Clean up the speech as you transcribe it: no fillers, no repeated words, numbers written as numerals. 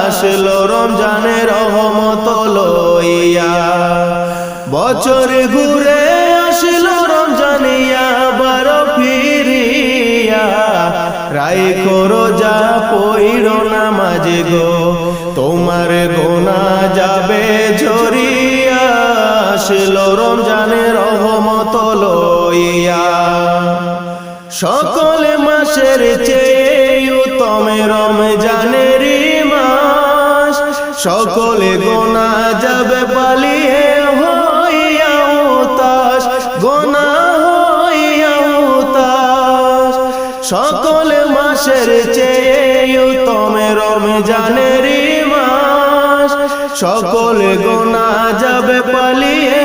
আসলো রমজানের রহমত লইয়া, বছর ঘুরে আসলো রমজানিয়া বার ফিরিয়া, রাইখো রোজা পইড়ো নামাজ গো, তোমার গোনা যাবে ঝরিয়া, আসলো রমজানের রহমত লইয়া। সকল মাসের চেয়ে উত্তম রমজানের মাস, সকলে গোনা যাবে পালিয়ে হইয়া উতাস, গোনা হইয়া উতাস। সকল মাসের চেয়ে উত্তম রমজানের মাস, সকলে গোনা যাবে পালিয়ে